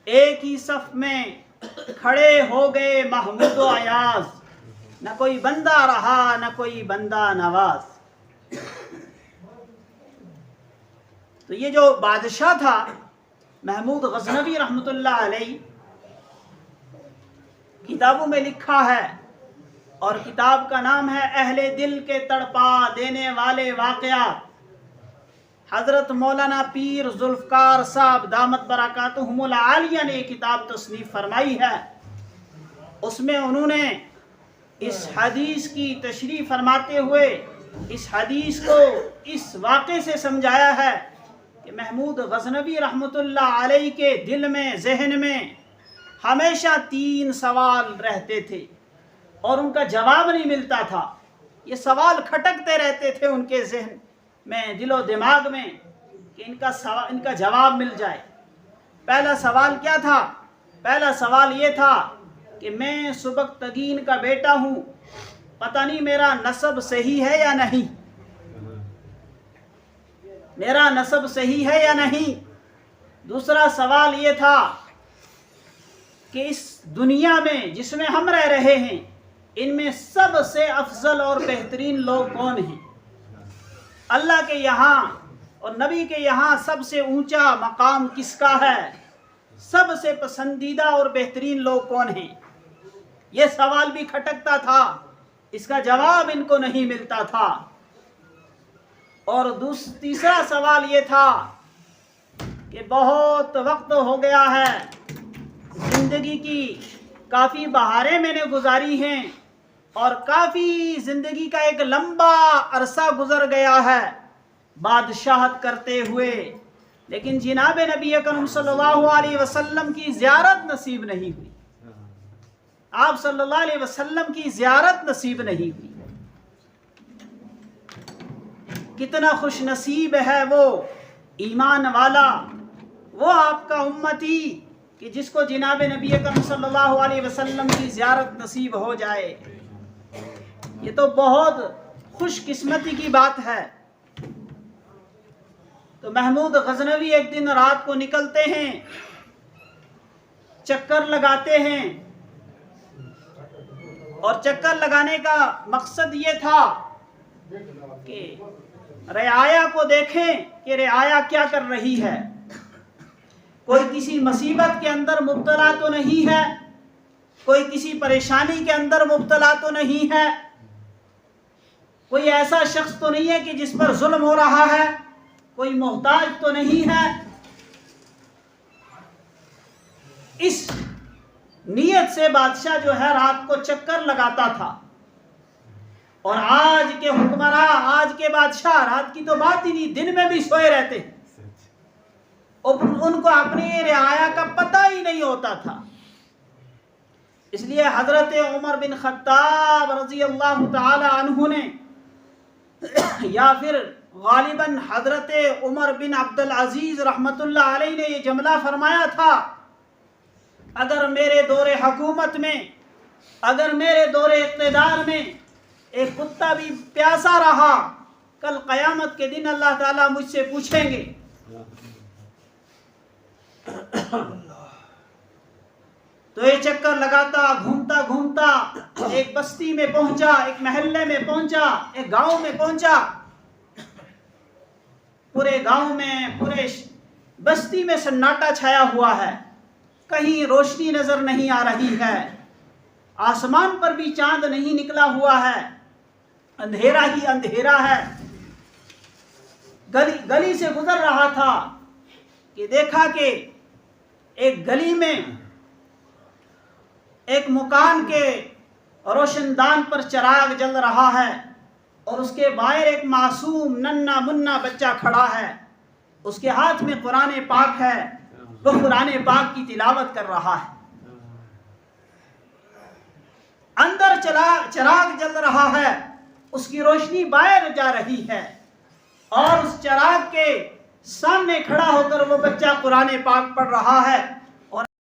ایک ہی صف میں کھڑے ہو گئے محمود و ایاز، نہ کوئی بندہ رہا نہ کوئی بندہ نواز۔ تو یہ جو بادشاہ تھا محمود غزنوی رحمۃ اللہ علیہ، کتابوں میں لکھا ہے، اور کتاب کا نام ہے اہل دل کے تڑپا دینے والے واقعات۔ حضرت مولانا پیر ذوالفقار صاحب دامت برکاتہم العالیہ نے کتاب تصنیف فرمائی ہے۔ اس میں انہوں نے اس حدیث کی تشریح فرماتے ہوئے اس حدیث کو اس واقعے سے سمجھایا ہے کہ محمود غزنوی رحمۃ اللہ علیہ کے دل میں، ذہن میں ہمیشہ 3 سوال رہتے تھے اور ان کا جواب نہیں ملتا تھا۔ یہ سوال کھٹکتے رہتے تھے ان کے ذہن میں، دل و دماغ میں، کہ ان کا جواب مل جائے۔ پہلا سوال کیا تھا؟ پہلا سوال یہ تھا کہ میں سبکتگین کا بیٹا ہوں، پتہ نہیں میرا نسب صحیح ہے یا نہیں، میرا نسب صحیح ہے یا نہیں۔ دوسرا سوال یہ تھا کہ اس دنیا میں جس میں ہم رہ رہے ہیں، ان میں سب سے افضل اور بہترین لوگ کون ہیں؟ اللہ کے یہاں اور نبی کے یہاں سب سے اونچا مقام کس کا ہے؟ سب سے پسندیدہ اور بہترین لوگ کون ہیں؟ یہ سوال بھی کھٹکتا تھا، اس کا جواب ان کو نہیں ملتا تھا۔ اور تیسرا سوال یہ تھا کہ بہت وقت ہو گیا ہے، زندگی کی کافی بہاریں میں نے گزاری ہیں اور کافی زندگی کا ایک لمبا عرصہ گزر گیا ہے بادشاہت کرتے ہوئے، لیکن جناب نبی اکرم صلی اللہ علیہ وسلم کی زیارت نصیب نہیں ہوئی، آپ صلی اللہ علیہ وسلم کی زیارت نصیب نہیں ہوئی۔ کتنا خوش نصیب ہے وہ ایمان والا، وہ آپ کا امتی کہ جس کو جناب نبی اکرم صلی اللہ علیہ وسلم کی زیارت نصیب ہو جائے۔ یہ تو بہت خوش قسمتی کی بات ہے۔ تو محمود غزنوی ایک دن رات کو نکلتے ہیں، چکر لگاتے ہیں، اور چکر لگانے کا مقصد یہ تھا کہ رعایا کو دیکھیں کہ رعایا کیا کر رہی ہے، کوئی کسی مصیبت کے اندر مبتلا تو نہیں ہے، کوئی کسی پریشانی کے اندر مبتلا تو نہیں ہے، کوئی ایسا شخص تو نہیں ہے کہ جس پر ظلم ہو رہا ہے، کوئی محتاج تو نہیں ہے۔ اس نیت سے بادشاہ جو ہے رات کو چکر لگاتا تھا، اور آج کے حکمراں، آج کے بادشاہ رات کی تو بات ہی نہیں، دن میں بھی سوئے رہتے ہیں، اور ان کو اپنی رعایا کا پتہ ہی نہیں ہوتا تھا۔ اس لیے حضرت عمر بن خطاب رضی اللہ تعالی عنہ نے، یا پھر غالباً حضرت عمر بن عبدالعزیز رحمت اللہ علیہ نے یہ جملہ فرمایا تھا، اگر میرے دور حکومت میں، اگر میرے دور اقتدار میں ایک کتا بھی پیاسا رہا، کل قیامت کے دن اللہ تعالیٰ مجھ سے پوچھیں گے۔ تو یہ چکر لگاتا گھومتا گھومتا ایک بستی میں پہنچا، ایک محلے میں پہنچا، ایک گاؤں میں پہنچا۔ پورے گاؤں میں، پورے بستی میں سناٹا چھایا ہوا ہے، کہیں روشنی نظر نہیں آ رہی ہے، آسمان پر بھی چاند نہیں نکلا ہوا ہے، اندھیرا ہی اندھیرا ہے۔ گلی سے گزر رہا تھا کہ دیکھا کہ ایک گلی میں ایک مکان کے روشن دان پر چراغ جل رہا ہے، اور اس کے باہر ایک معصوم ننھا منھا بچہ کھڑا ہے، اس کے ہاتھ میں قرآن پاک ہے، وہ قرآن پاک کی تلاوت کر رہا ہے۔ اندر چراغ جل رہا ہے، اس کی روشنی باہر جا رہی ہے، اور اس چراغ کے سامنے کھڑا ہو کر وہ بچہ قرآن پاک پڑھ رہا ہے۔